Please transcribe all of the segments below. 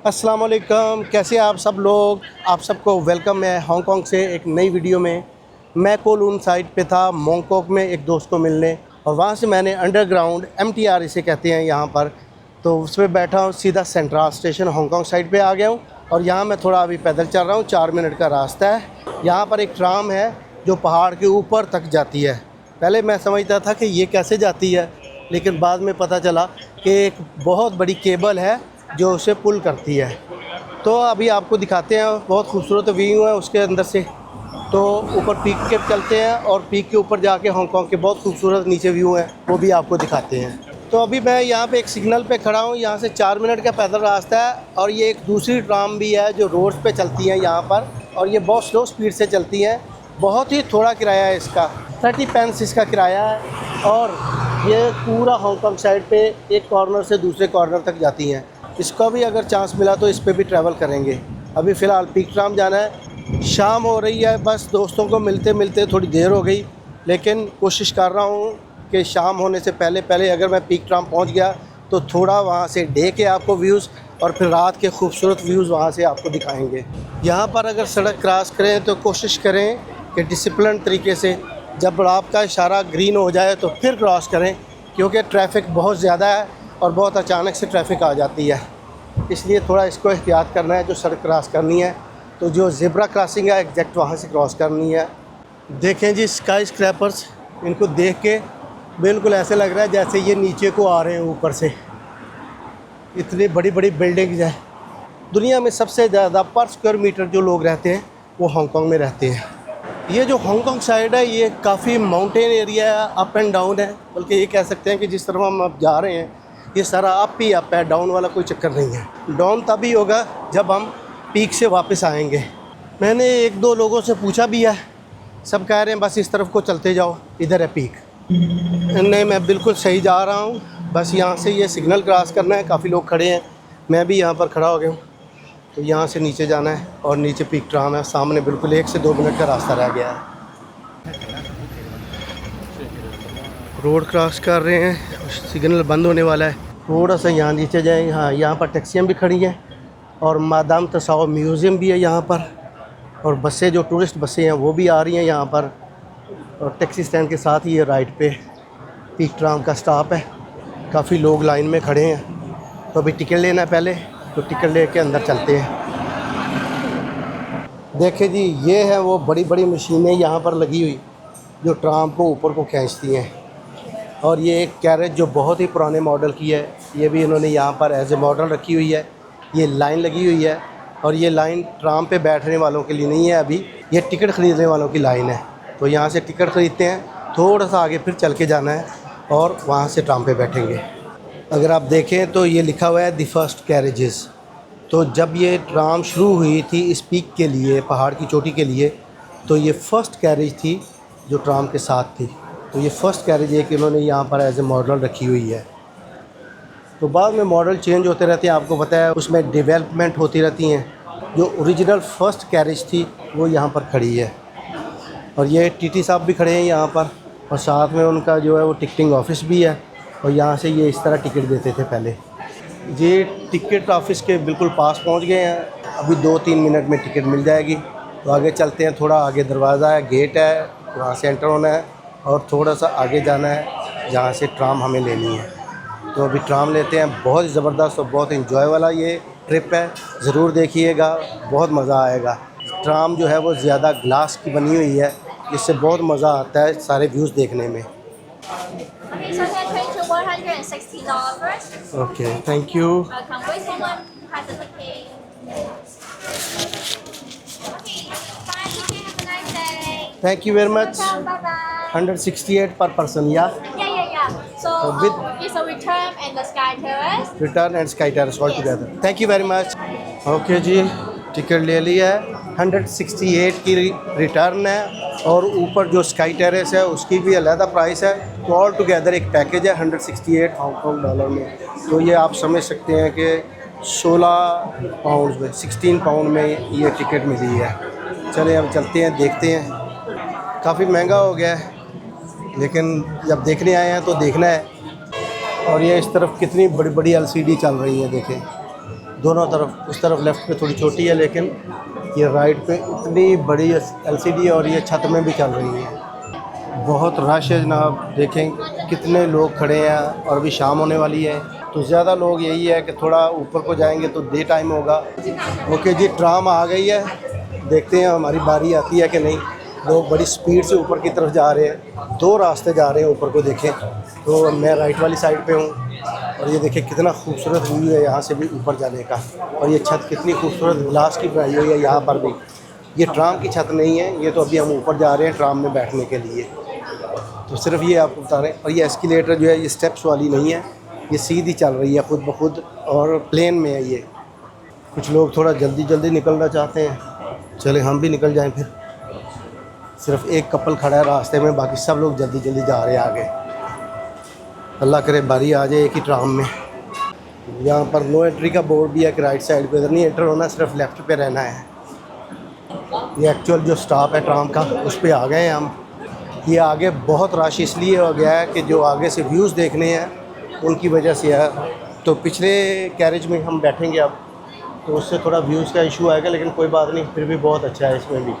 अस्सलाम वालेकुम, कैसे आप सब लोग। आप सबको वेलकम है हांगकांग से एक नई वीडियो में। मैं कोलून साइड पे था मोंगकोक में एक दोस्त को मिलने, और वहाँ से मैंने अंडरग्राउंड MTR इसे कहते हैं यहाँ पर, तो उस पर बैठा हूँ। सीधा सेंट्रल स्टेशन हांगकांग साइड पे आ गया हूँ और यहाँ मैं थोड़ा अभी पैदल चल रहा हूँ। 4 मिनट का रास्ता है। यहाँ पर एक ट्राम है जो पहाड़ के ऊपर तक जाती है। पहले मैं समझता था कि ये कैसे जाती है, लेकिन बाद में पता चला कि एक बहुत बड़ी केबल है जो उसे पुल करती है। तो अभी आपको दिखाते हैं, बहुत खूबसूरत व्यू है उसके अंदर से। तो ऊपर पीक के चलते हैं और पीक के ऊपर जाके हांगकांग के बहुत खूबसूरत नीचे व्यू है, वो भी आपको दिखाते हैं। तो अभी मैं यहाँ पे एक सिग्नल पे खड़ा हूँ। यहाँ से 4 मिनट का पैदल रास्ता है और ये एक दूसरी ट्राम भी है जो रोड्स पे चलती है यहाँ पर, और ये बहुत स्लो स्पीड से चलती है। बहुत ही थोड़ा किराया है इसका, 30 पेंस इसका किराया है, और ये पूरा हांगकांग साइड पे एक कॉर्नर से दूसरे कॉर्नर तक जाती हैं। इसका भी अगर चांस मिला तो इस पे भी ट्रैवल करेंगे। अभी फ़िलहाल पीक ट्राम जाना है। शाम हो रही है, बस दोस्तों को मिलते मिलते थोड़ी देर हो गई, लेकिन कोशिश कर रहा हूँ कि शाम होने से पहले पहले अगर मैं पीक ट्राम पहुँच गया तो थोड़ा वहाँ से डे के आपको व्यूज़ और फिर रात के खूबसूरत व्यूज़ वहाँ से आपको दिखाएँगे। यहाँ पर अगर सड़क क्रॉस करें तो कोशिश करें कि डिसिप्लिन तरीके से, जब आपका इशारा ग्रीन हो जाए तो फिर क्रॉस करें, क्योंकि ट्रैफिक बहुत ज़्यादा है और बहुत अचानक से ट्रैफिक आ जाती है। इसलिए थोड़ा इसको एहतियात करना है। जो सड़क क्रॉस करनी है तो जो ज़ेब्रा क्रॉसिंग है एग्जैक्ट वहाँ से क्रॉस करनी है। देखें जी स्काई स्क्रैपर्स, इनको देख के बिल्कुल ऐसे लग रहा है जैसे ये नीचे को आ रहे हैं ऊपर से। इतनी बड़ी बड़ी बिल्डिंग्स हैं। दुनिया में सबसे ज़्यादा पर स्क्वायर मीटर जो लोग रहते हैं वो हांगकांग में रहते हैं। ये जो हांगकांग साइड है ये काफ़ी माउंटेन एरिया है, अप एंड डाउन है। बल्कि ये कह सकते हैं कि जिस तरह हम अब जा रहे हैं ये सारा अप ही अप है, डाउन वाला कोई चक्कर नहीं है। डाउन तभी होगा जब हम पीक से वापस आएंगे। मैंने 1-2 लोगों से पूछा भी है, सब कह रहे हैं बस इस तरफ को चलते जाओ, इधर है पीक। नहीं, मैं बिल्कुल सही जा रहा हूँ। बस यहाँ से ये सिग्नल क्रॉस करना है। काफ़ी लोग खड़े हैं, मैं भी यहाँ पर खड़ा हो गया हूँ। तो यहाँ से नीचे जाना है और नीचे पीक ट्राम है सामने। बिल्कुल 1 से 2 मिनट का रास्ता रह गया है। रोड क्रॉस कर रहे हैं, सिग्नल बंद होने वाला है। थोड़ा सा यहाँ नीचे जाएँ। हाँ, यहाँ पर टैक्सियाँ भी खड़ी हैं और मादाम तसाओ म्यूज़ियम भी है यहाँ पर, और बसें जो टूरिस्ट बसें हैं वो भी आ रही हैं यहाँ पर। और टैक्सी स्टैंड के साथ ही ये राइट पे पीक ट्राम का स्टॉप है। काफ़ी लोग लाइन में खड़े हैं। तो अभी टिकट लेना है पहले, तो टिकट लेके अंदर चलते हैं। देखें जी, ये है वो बड़ी बड़ी मशीनें यहाँ पर लगी हुई जो ट्राम को ऊपर को खींचती हैं। और ये एक कैरेज जो बहुत ही पुराने मॉडल की है, ये भी इन्होंने यहाँ पर एज ए मॉडल रखी हुई है। ये लाइन लगी हुई है और ये लाइन ट्राम पे बैठने वालों के लिए नहीं है, अभी ये टिकट ख़रीदने वालों की लाइन है। तो यहाँ से टिकट ख़रीदते हैं, थोड़ा सा आगे फिर चल के जाना है और वहाँ से ट्राम पे बैठेंगे। अगर आप देखें तो ये लिखा हुआ है द फर्स्ट कैरेजेस। तो जब ये ट्राम शुरू हुई थी इस पीक के लिए, पहाड़ की चोटी के लिए, तो ये फ़र्स्ट कैरेज थी जो ट्राम के साथ थी। तो ये फ़र्स्ट कैरेज है कि उन्होंने यहाँ पर एज ए मॉडल रखी हुई है। तो बाद में मॉडल चेंज होते रहते हैं, आपको पता है, उसमें डेवलपमेंट होती रहती हैं। जो ओरिजिनल फ़र्स्ट कैरेज थी वो यहाँ पर खड़ी है। और ये टीटी साहब भी खड़े हैं यहाँ पर, और साथ में उनका जो है वो टिकटिंग ऑफिस भी है। और यहाँ से ये इस तरह टिकट देते थे पहले। ये टिकट ऑफिस के बिल्कुल पास पहुँच गए हैं। अभी 2-3 मिनट में टिकट मिल जाएगी। तो आगे चलते हैं, थोड़ा आगे दरवाज़ा है, गेट है, वहाँ से एंटर होना है और थोड़ा सा आगे जाना है जहाँ से ट्राम हमें लेनी है। तो अभी ट्राम लेते हैं। बहुत ज़बरदस्त और बहुत इंजॉय वाला ये ट्रिप है, ज़रूर देखिएगा, बहुत मज़ा आएगा। ट्राम जो है वो ज़्यादा ग्लास की बनी हुई है, जिससे बहुत मज़ा आता है सारे व्यूज़ देखने में। Okay, thank you. Thank you very much. 168 per person, yeah? Yeah. So it's a return and the sky terrace. Return and sky terrace all together. Thank you very much. Okay ji, ticket ले लिया है। 168 की return है और ऊपर जो sky terrace है उसकी भी अलहदा प्राइस है। तो ऑल टुगेदर एक पैकेज है 168 हांगकांग डॉलर में। तो ये आप समझ सकते हैं कि 16 पाउंड में, 16 पाउंड में ये टिकट मिली है। चलिए अब चलते हैं, देखते हैं। काफ़ी महंगा हो गया है, लेकिन जब देखने आए हैं तो देखना है। और ये इस तरफ कितनी बड़ी बड़ी LCD चल रही है, देखें दोनों तरफ, उस तरफ लेफ़्ट पे थोड़ी छोटी है, लेकिन ये राइट पे इतनी बड़ी एलसीडी और ये छत में भी चल रही है। बहुत रश है जनाब, देखें कितने लोग खड़े हैं और अभी शाम होने वाली है, तो ज़्यादा लोग यही है कि थोड़ा ऊपर को जाएंगे तो डे टाइम होगा। ओके जी, ट्राम आ गई है, देखते हैं हमारी बारी आती है कि नहीं। लोग बड़ी स्पीड से ऊपर की तरफ जा रहे हैं, 2 रास्ते जा रहे हैं ऊपर को, देखें। तो मैं राइट वाली साइड पे हूँ और ये देखें कितना खूबसूरत व्यू है यहाँ से भी ऊपर जाने का। और ये छत कितनी खूबसूरत ग्लास की बनाई हुई है यहाँ पर भी। ये ट्राम की छत नहीं है, ये तो अभी हम ऊपर जा रहे हैं ट्राम में बैठने के लिए, तो सिर्फ ये आपको बता रहे हैं। और ये एस्केलेटर जो है ये स्टेप्स वाली नहीं है, ये सीधी चल रही है खुद ब खुद और प्लेन में है ये। कुछ लोग थोड़ा जल्दी जल्दी निकलना चाहते हैं, चले हम भी निकल जाएं फिर। सिर्फ एक कपल खड़ा है रास्ते में, बाकी सब लोग जल्दी जल्दी जा रहे हैं आगे। अल्लाह करे बारी आ जाए एक ही ट्राम में। यहाँ पर नो एंट्री का बोर्ड भी है कि राइट साइड पे इधर नहीं एंटर होना, सिर्फ लेफ़्ट पे रहना है। ये एक्चुअल जो स्टॉप है ट्राम का, उस पर आ गए हैं हम। ये आगे बहुत रश इसलिए हो गया है कि जो आगे से व्यूज़ देखने हैं उनकी वजह से है। तो पिछले कैरेज में हम बैठेंगे अब, तो उससे थोड़ा व्यूज़ का इशू आएगा, लेकिन कोई बात नहीं, फिर भी बहुत अच्छा है इसमें भी।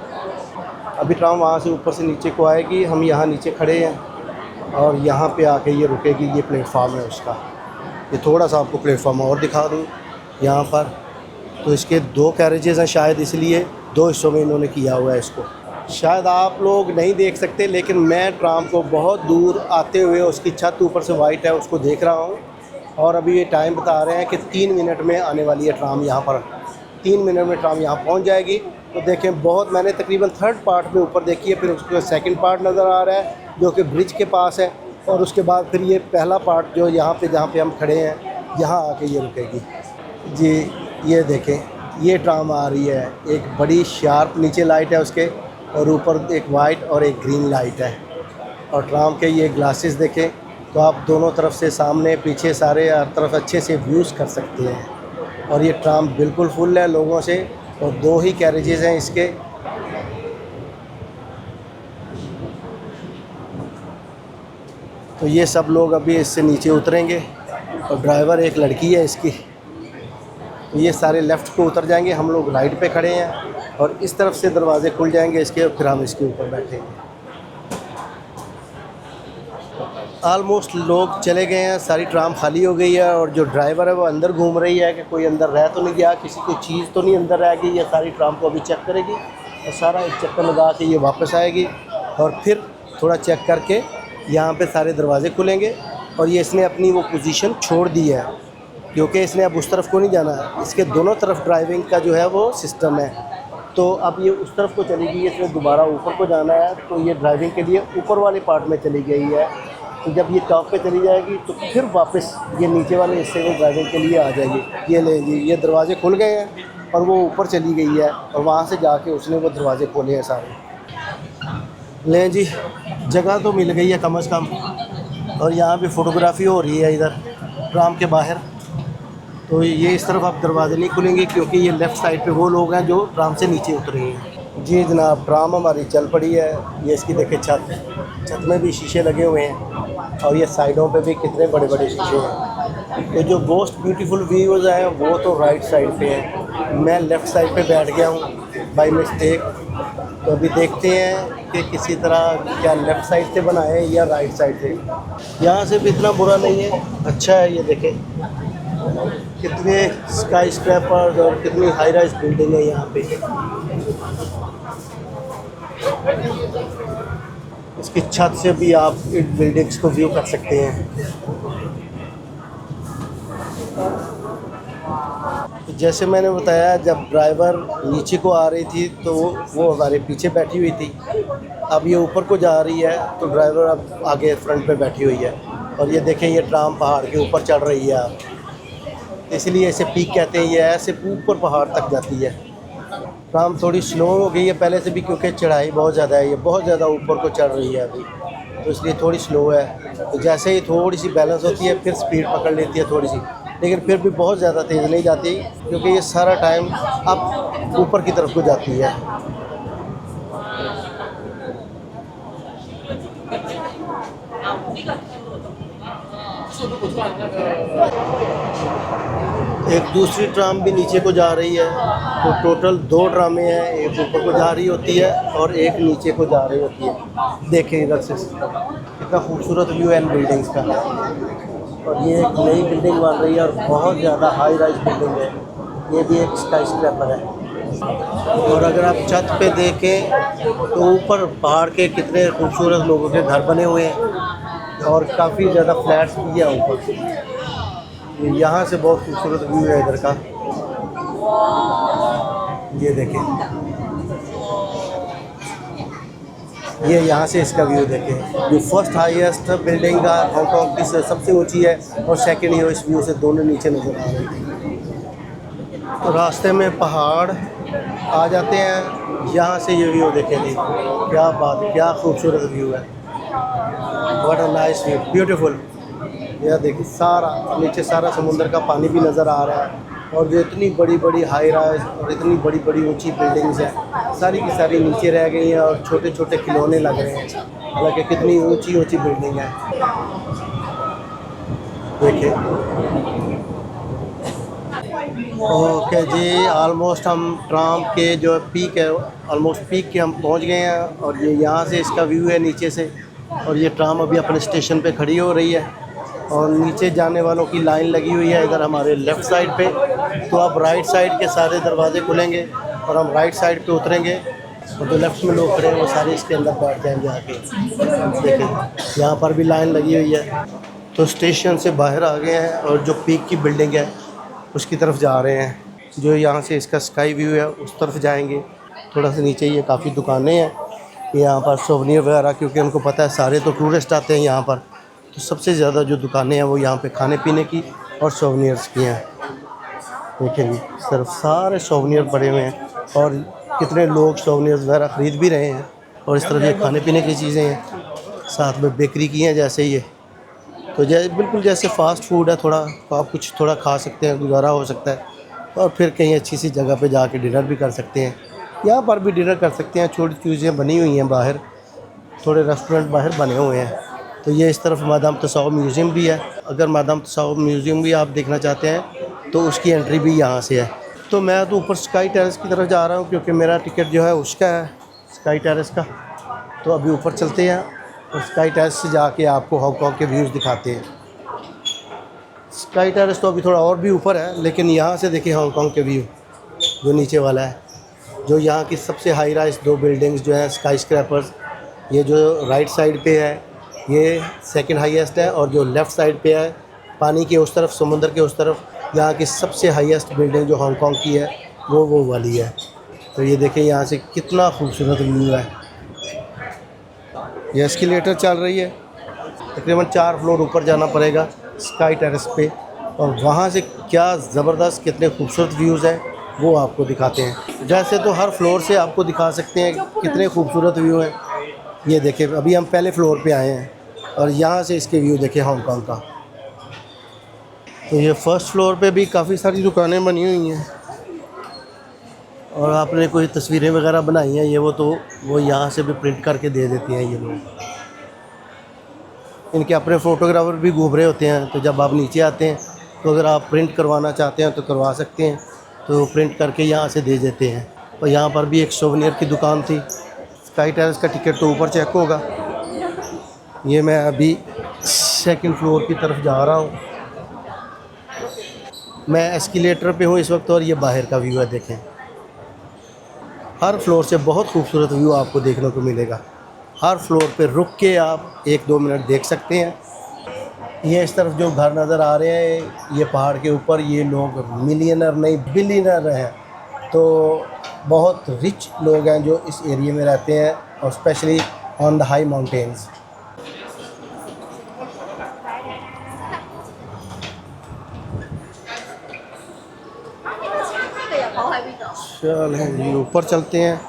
अभी ट्राम वहाँ से ऊपर से नीचे को आएगी, हम यहाँ नीचे खड़े हैं और यहाँ पे आके ये रुकेगी। ये प्लेटफार्म है उसका। ये थोड़ा सा आपको प्लेटफार्म और दिखा दूँ यहाँ पर। तो इसके 2 कैरेजेस हैं शायद, इसलिए 2 हिस्सों में इन्होंने किया हुआ है इसको। शायद आप लोग नहीं देख सकते, लेकिन मैं ट्राम को बहुत दूर आते हुए, उसकी छत ऊपर से वाइट है, उसको देख रहा हूँ। और अभी ये टाइम बता रहे हैं कि 3 मिनट में आने वाली है ट्राम यहाँ पर। 3 मिनट में ट्राम यहाँ पहुँच जाएगी। तो देखें, बहुत मैंने तकरीबन 3rd पार्ट में ऊपर देखी है, फिर उसका 2nd पार्ट नज़र आ रहा है जो कि ब्रिज के पास है, और उसके बाद फिर ये पहला पार्ट जो यहाँ पे जहाँ पे हम खड़े हैं, यहाँ आके ये रुकेगी जी। ये देखें, ये ट्राम आ रही है, एक बड़ी शार्प नीचे लाइट है उसके, और ऊपर एक वाइट और एक ग्रीन लाइट है। और ट्राम के ये ग्लासेस देखें तो आप दोनों तरफ से, सामने पीछे सारे हर तरफ अच्छे से व्यूज़ कर सकते हैं। और ये ट्राम बिल्कुल फुल है लोगों से, और 2 ही कैरेजेस हैं इसके। तो ये सब लोग अभी इससे नीचे उतरेंगे, और ड्राइवर एक लड़की है इसकी। तो ये सारे लेफ़्ट को उतर जाएंगे, हम लोग राइट पे खड़े हैं, और इस तरफ से दरवाजे खुल जाएंगे इसके, और फिर हम इसके ऊपर बैठेंगे। आलमोस्ट लोग चले गए हैं, सारी ट्राम खाली हो गई है, और जो ड्राइवर है वो अंदर घूम रही है कि कोई अंदर रह तो नहीं गया, किसी कोई चीज़ तो नहीं अंदर रह गई। ये सारी ट्राम को अभी चेक करेगी, और सारा एक चक्कर लगा के ये वापस आएगी, और फिर थोड़ा चेक करके यहाँ पे सारे दरवाज़े खुलेंगे। और ये इसने अपनी वो पोजीशन छोड़ दी है, क्योंकि इसने अब उस तरफ को नहीं जाना है। इसके दोनों तरफ ड्राइविंग का जो है वो सिस्टम है, तो अब ये उस तरफ को चली गई है, इसने दोबारा ऊपर को जाना है, तो ये ड्राइविंग के लिए ऊपर वाले पार्ट में चली गई है। तो जब ये टॉप पे चली जाएगी तो फिर वापस ये नीचे वाले हिस्से में ड्राइविंग के लिए आ जाएगी। ये ले जी, ये दरवाजे खुल गए हैं, और वो ऊपर चली गई है, और वहाँ से जाके उसने वो दरवाजे खोले हैं सारे। लें जी, जगह तो मिल गई है कम से कम, और यहाँ भी फ़ोटोग्राफी हो रही है इधर ट्राम के बाहर। तो ये इस तरफ अब दरवाजे नहीं खुलेंगे, क्योंकि ये लेफ़्ट साइड पे वो लोग हैं जो ट्राम से नीचे उतरे हैं। जी जनाब, ट्राम हमारी चल पड़ी है। ये इसकी देखे छत में भी शीशे लगे हुए हैं, और ये साइडों पे भी कितने बड़े बड़े शीशे हैं। तो जो मोस्ट ब्यूटीफुल व्यूज़ हैं वो तो राइट साइड पे है। मैं लेफ़्ट साइड पे बैठ गया हूँ बाय मिस्टेक। तो अभी देखते हैं कि किसी तरह क्या लेफ़्ट साइड से बनाए या राइट साइड से। यहाँ से भी इतना बुरा नहीं है, अच्छा है। ये देखें कितने स्काई स्क्रैपर्स और कितनी हाई राइज बिल्डिंग है यहाँ पे। इसकी छत से भी आप इन बिल्डिंग्स को व्यू कर सकते हैं। जैसे मैंने बताया, जब ड्राइवर नीचे को आ रही थी तो वो हमारे पीछे बैठी हुई थी। अब ये ऊपर को जा रही है तो ड्राइवर अब आगे फ्रंट पे बैठी हुई है। और ये देखें, ये ट्राम पहाड़ के ऊपर चढ़ रही है, इसलिए इसे पीक कहते हैं। ये ऐसे ऊपर पहाड़ तक जाती है। ट्राम थोड़ी स्लो हो गई है पहले से भी, क्योंकि चढ़ाई बहुत ज़्यादा है, ये बहुत ज़्यादा ऊपर को चढ़ रही है अभी, तो इसलिए थोड़ी स्लो है। तो जैसे ही थोड़ी सी बैलेंस होती है फिर स्पीड पकड़ लेती है थोड़ी सी, लेकिन फिर भी बहुत ज़्यादा तेज़ नहीं जाती, क्योंकि ये सारा टाइम अब ऊपर की तरफ को जाती है। एक दूसरी ट्राम भी नीचे को जा रही है। तो टोटल 2 ट्रामें हैं, एक ऊपर को जा रही होती है और एक नीचे को जा रही होती है। देखें इधर से कितना खूबसूरत व्यू है इन बिल्डिंग्स का। और ये एक नई बिल्डिंग बन रही है और बहुत ज़्यादा हाई राइज बिल्डिंग है। ये भी एक स्काई स्क्रैपर है। और अगर आप छत पे देखें तो ऊपर पहाड़ के कितने खूबसूरत लोगों के घर बने हुए हैं और काफ़ी ज़्यादा फ्लैट्स भी है ऊपर। यहाँ से बहुत खूबसूरत व्यू है इधर का। ये देखें, ये यहाँ से इसका व्यू देखें। जो फर्स्ट हाईएस्ट बिल्डिंग का हांगकांग की सबसे ऊंची है और सेकंड ही इस व्यू से दोनों नीचे नज़र आ रहे हैं। तो रास्ते में पहाड़ आ जाते हैं, यहाँ से ये व्यू देखेंगे। क्या बात, क्या खूबसूरत व्यू है। What a nice view, beautiful. यह देखिए सारा नीचे सारा समुंदर का पानी भी नज़र आ रहा है। और जो इतनी बड़ी बड़ी हाई राइज और इतनी बड़ी बड़ी ऊंची बिल्डिंग्स हैं सारी की सारी नीचे रह गई हैं और छोटे छोटे खिलौने लग रहे हैं। हालांकि कितनी ऊंची ऊंची बिल्डिंग है देखिए। ओके जी, ऑलमोस्ट हम ट्राम के जो पीक है ऑलमोस्ट पीक के हम पहुंच गए हैं। और ये यहाँ से इसका व्यू है नीचे से। और ये ट्राम अभी अपने स्टेशन पे खड़ी हो रही है और नीचे जाने वालों की लाइन लगी हुई है इधर हमारे लेफ़्ट साइड पे। तो अब राइट साइड के सारे दरवाजे खुलेंगे और हम राइट साइड पे उतरेंगे और जो लेफ़्ट में लोग खड़े हैं वो सारे इसके अंदर बैठ जाएंगे आके। देखें यहाँ पर भी लाइन लगी हुई है। तो स्टेशन से बाहर आ गए हैं और जो पीक की बिल्डिंग है उसकी तरफ जा रहे हैं। जो यहाँ से इसका स्काई व्यू है उस तरफ जाएंगे। थोड़ा सा नीचे ये काफ़ी दुकानें हैं यहाँ पर, सोवेनियर वगैरह, क्योंकि उनको पता है सारे तो टूरिस्ट आते हैं यहाँ पर। तो सबसे ज़्यादा जो दुकानें हैं वो यहाँ पे खाने पीने की और सोवेनियर्स की हैं। देखेंगे सिर्फ सारे सोवेनियर पड़े हुए हैं और कितने लोग सोवेनियर्स वगैरह ख़रीद भी रहे हैं। और इस तरफ ये खाने पीने की चीज़ें हैं, साथ में बेकरी की हैं जैसे ये। तो जैसे बिल्कुल जैसे फ़ास्ट फूड है, थोड़ा तो आप कुछ थोड़ा खा सकते हैं, गुजारा हो सकता है और फिर कहीं अच्छी सी जगह पे जाके डिनर भी कर सकते हैं। यहाँ पर भी डिनर कर सकते हैं। छोटी चीज़ें बनी हुई हैं बाहर, थोड़े रेस्टोरेंट बाहर बने हुए हैं। तो ये इस तरफ मादाम तुसाओ म्यूज़ियम भी है। अगर मादाम तुसाओ म्यूज़ियम भी आप देखना चाहते हैं तो उसकी एंट्री भी यहाँ से है। तो मैं तो ऊपर स्काई टेरेस की तरफ जा रहा हूँ क्योंकि मेरा टिकट जो है उसका है स्काई टेरेस का। तो अभी ऊपर चलते हैं और स्काई टेरेस से जाके आपको हांगकांग के व्यूज़ दिखाते हैं। स्काई टेरेस तो अभी थोड़ा और भी ऊपर है, लेकिन यहाँ से देखिए हांगकांग के व्यू जो नीचे वाला है। जो यहाँ की सबसे हाई राइज 2 बिल्डिंग्स जो हैं स्काई स्क्रैपर्स, ये जो राइट साइड पे है ये सेकंड हाईएस्ट है और जो लेफ़्ट साइड पे है पानी के उस तरफ, समुंदर के उस तरफ, यहाँ की सबसे हाईएस्ट बिल्डिंग जो हांगकांग की है वो वाली है। तो ये देखें यहाँ से कितना खूबसूरत व्यू है। ये एस्केलेटर चल रही है, तकरीबन 4 फ्लोर ऊपर जाना पड़ेगा स्काई टेरेस पे। और वहाँ से क्या ज़बरदस्त कितने खूबसूरत व्यूज़ हैं वो आपको दिखाते हैं। जैसे तो हर फ्लोर से आपको दिखा सकते हैं कितने खूबसूरत व्यू हैं। ये देखें अभी हम पहले फ्लोर पे आए हैं और यहाँ से इसके व्यू देखें हांगकांग का। तो ये फर्स्ट फ्लोर पे भी काफ़ी सारी दुकानें बनी हुई हैं और आपने कोई तस्वीरें वगैरह बनाई हैं ये वो यहाँ से भी प्रिंट करके दे देती हैं ये लोग। इनके अपने फ़ोटोग्राफर भी घूम रहे होते हैं। तो जब आप नीचे आते हैं तो अगर आप प्रिंट करवाना चाहते हैं तो करवा सकते हैं, तो प्रिंट करके यहाँ से दे देते हैं। और यहाँ पर भी एक सोवेनियर की दुकान थी। स्काई टेरेस का टिकट तो ऊपर चेक होगा। ये मैं अभी सेकंड फ्लोर की तरफ जा रहा हूँ। मैं एस्केलेटर पे हूँ इस वक्त और ये बाहर का व्यू है। देखें हर फ्लोर से बहुत खूबसूरत व्यू आपको देखने को मिलेगा। हर फ्लोर पे रुक के आप 1-2 मिनट देख सकते हैं। ये इस तरफ जो घर नज़र आ रहे हैं ये पहाड़ के ऊपर, ये लोग मिलियनर नहीं बिलियनर हैं। तो बहुत रिच लोग हैं जो इस एरिया में रहते हैं और specially on the high mountains. चलें ऊपर चलते हैं।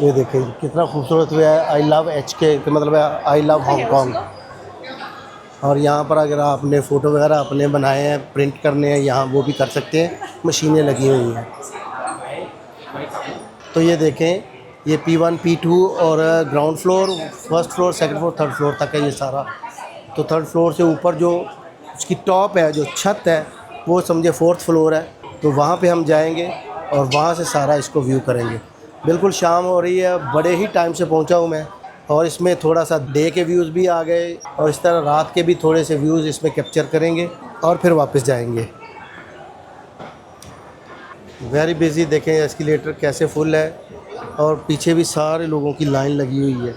ये देखें कितना खूबसूरत हुआ है। आई लव HK का मतलब है आई लव हांगकांग। और यहाँ पर अगर आपने फ़ोटो वगैरह अपने बनाए हैं, प्रिंट करने हैं यहाँ, वो भी कर सकते हैं। मशीनें लगी हुई हैं। तो ये देखें ये P1 P2 और ground floor, first floor, second floor, third floor तक है ये सारा तो थर्ड फ्लोर से ऊपर जो उसकी टॉप है, जो छत है, वो समझे 4th फ्लोर है। तो वहाँ पे हम जाएंगे और वहाँ से सारा इसको व्यू करेंगे। बिल्कुल शाम हो रही है, बड़े ही टाइम से पहुँचा हूँ मैं, और इसमें थोड़ा सा डे के व्यूज़ भी आ गए और इस तरह रात के भी थोड़े से व्यूज़ इसमें कैप्चर करेंगे और फिर वापस जाएंगे। वेरी बिज़ी, देखें एस्केलेटर कैसे फुल है और पीछे भी सारे लोगों की लाइन लगी हुई है।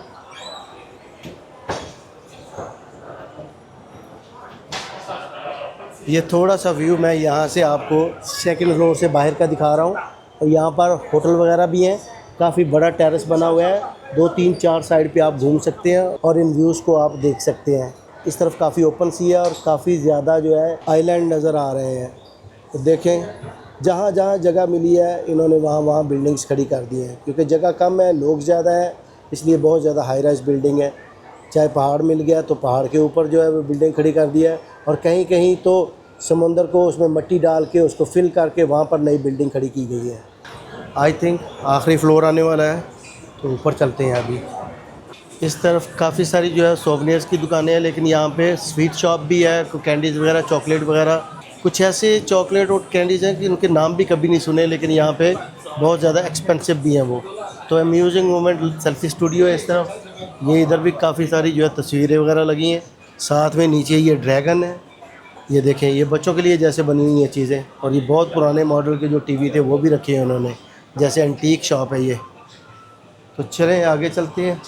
ये थोड़ा सा व्यू मैं यहाँ से आपको 2nd फ्लोर से बाहर का दिखा रहा हूँ। और यहाँ पर होटल वगैरह भी हैं, काफ़ी बड़ा टेरेस बना हुआ है, 2 3 4 साइड पे आप घूम सकते हैं और इन व्यूज़ को आप देख सकते हैं। इस तरफ काफ़ी ओपन सी है और काफ़ी ज़्यादा जो है आइलैंड नज़र आ रहे हैं। तो देखें, जहाँ जहाँ जगह मिली है इन्होंने वहाँ वहाँ बिल्डिंग्स खड़ी कर दी हैं, क्योंकि जगह कम है, लोग ज़्यादा है, इसलिए बहुत ज़्यादा हाई राइज बिल्डिंग है। चाहे पहाड़ मिल गया तो पहाड़ के ऊपर जो है वो बिल्डिंग खड़ी कर दी है, और कहीं कहीं तो समंदर को उसमें मिट्टी डाल के उसको फिल करके वहाँ पर नई बिल्डिंग खड़ी की गई है। आई थिंक आखिरी फ्लोर आने वाला है, तो ऊपर चलते हैं अभी। इस तरफ काफ़ी सारी जो है सोवेनियर्स की दुकानें हैं, लेकिन यहाँ पे स्वीट शॉप भी है, कैंडीज़ वगैरह, चॉकलेट वगैरह। कुछ ऐसे चॉकलेट और कैंडीज़ हैं कि उनके नाम भी कभी नहीं सुने, लेकिन यहाँ पे बहुत ज़्यादा एक्सपेंसिव भी हैं वो। तो अम्यूजिंग मोमेंट सेल्फी स्टूडियो है इस तरफ। ये इधर भी काफ़ी सारी जो है तस्वीरें वगैरह लगी हैं। साथ में नीचे ये ड्रैगन है, ये देखें, ये बच्चों के लिए जैसे बनी हुई हैं चीज़ें। और ये बहुत पुराने मॉडल के जो टीवी थे वो भी रखे हैं उन्होंने, जैसे एंटीक शॉप है ये। तो चलें आगे चलते हैं।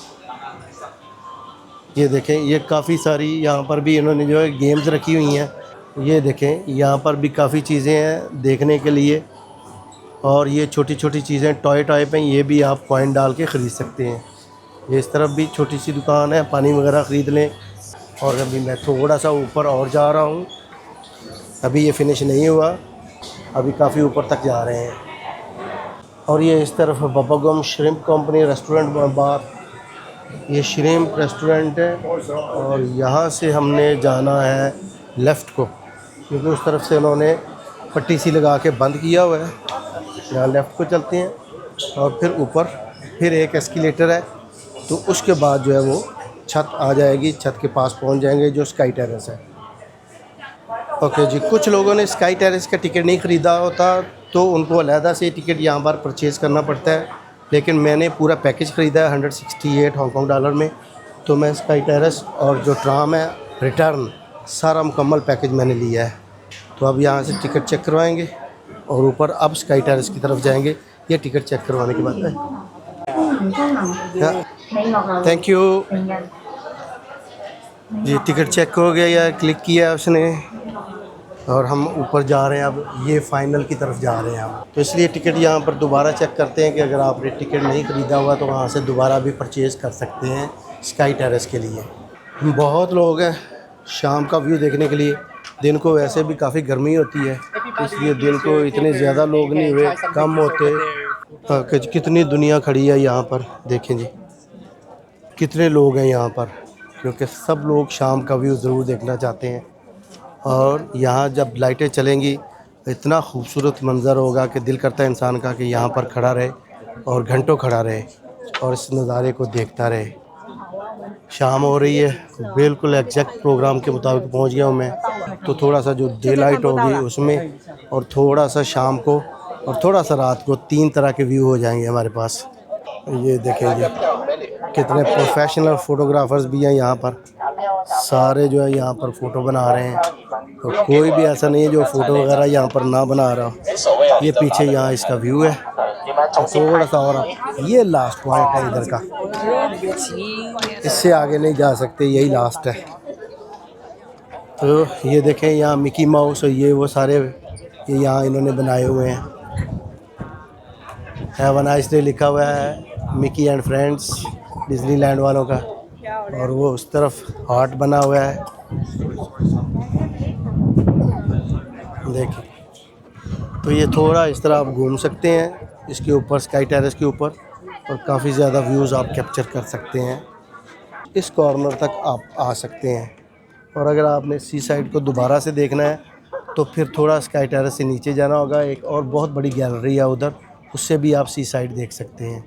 ये देखें, ये काफ़ी सारी यहाँ पर भी इन्होंने जो है गेम्स रखी हुई हैं। ये देखें, यहाँ पर भी काफ़ी चीज़ें हैं देखने के लिए, और ये छोटी छोटी चीज़ें टॉय टाइप हैं, ये भी आप कॉइन डाल के ख़रीद सकते हैं। ये इस तरफ भी छोटी सी दुकान है, पानी वगैरह ख़रीद लें। और अभी मैं थोड़ा सा ऊपर और जा रहा हूँ, अभी ये फिनिश नहीं हुआ, अभी काफ़ी ऊपर तक जा रहे हैं। और ये इस तरफ बब्बा गम श्रिम्प कंपनी रेस्टोरेंट बार, ये श्रिम्प रेस्टोरेंट है। और यहाँ से हमने जाना है लेफ़्ट को, क्योंकि उस तरफ से उन्होंने पट्टी सी लगा के बंद किया हुआ है। यहाँ लेफ़्ट को चलते हैं और फिर ऊपर फिर एक एस्केलेटर है, तो उसके बाद जो है वो छत आ जाएगी, छत के पास पहुँच जाएंगे जो स्काई टेरेस है। ओके जी, कुछ लोगों ने स्काई टेरेस का टिकट नहीं ख़रीदा होता तो उनको अलहदा से टिकट यहाँ पर परचेज़ करना पड़ता है, लेकिन मैंने पूरा पैकेज ख़रीदा है 168 हांगकॉन्ग डॉलर में। तो मैं स्काई टेरेस और जो ट्राम है रिटर्न, सारा मुकम्मल पैकेज मैंने लिया है। तो अब यहाँ से टिकट चेक करवाएंगे और ऊपर अब स्काई टेरेस की तरफ जाएंगे। ये टिकट चेक करवाने के बाद है। Thank you ji, ticket check हो गया या क्लिक किया उसने, और हम ऊपर जा रहे हैं। अब ये फ़ाइनल की तरफ जा रहे हैं हम, तो इसलिए टिकट यहाँ पर दोबारा चेक करते हैं कि अगर आपने टिकट नहीं ख़रीदा हुआ तो वहाँ से दोबारा भी परचेज़ कर सकते हैं स्काई टेरेस के लिए। बहुत लोग हैं शाम का व्यू देखने के लिए। दिन को वैसे भी काफ़ी गर्मी होती है, इसलिए दिन को इतने ज़्यादा लोग नहीं हुए, कम होते। कितनी दुनिया खड़ी है यहाँ पर, देखें जी कितने लोग हैं यहाँ पर, क्योंकि सब लोग शाम का व्यू ज़रूर देखना चाहते हैं। और यहाँ जब लाइटें चलेंगी इतना खूबसूरत मंज़र होगा कि दिल करता है इंसान का कि यहाँ पर खड़ा रहे और घंटों खड़ा रहे और इस नज़ारे को देखता रहे। शाम हो रही है, बिल्कुल एग्जैक्ट प्रोग्राम के मुताबिक पहुँच गया हूँ मैं। तो थोड़ा सा जो डे लाइट होगी उसमें, और थोड़ा सा शाम को और थोड़ा सा रात को, 3 तरह के व्यू हो जाएंगे हमारे पास। ये देखेंगे कितने प्रोफेशनल फ़ोटोग्राफ़र्स भी हैं यहाँ पर, सारे जो है यहाँ पर फ़ोटो बना रहे हैं। तो कोई भी ऐसा नहीं है जो फ़ोटो वगैरह यहाँ पर ना बना रहा हो। ये पीछे यहाँ इसका व्यू है, तो थोड़ा सा और ये लास्ट पॉइंट है इधर का, इससे आगे नहीं जा सकते, यही लास्ट है। तो ये देखें यहाँ मिकी माउस और ये वो सारे ये यहाँ इन्होंने बनाए हुए हैं। हैव अ नाइस डे लिखा हुआ है मिकी एंड फ्रेंड्स डिज्नीलैंड वालों का, और वो उस तरफ हार्ट बना हुआ है, देखिए। तो ये थोड़ा इस तरह आप घूम सकते हैं इसके ऊपर, स्काई टेरेस के ऊपर, और काफ़ी ज़्यादा व्यूज़ आप कैप्चर कर सकते हैं। इस कॉर्नर तक आप आ सकते हैं। और अगर आपने सी साइड को दोबारा से देखना है तो फिर थोड़ा स्काई टेरेस से नीचे जाना होगा। एक और बहुत बड़ी गैलरी है उधर, उससे भी आप सी साइड देख सकते हैं।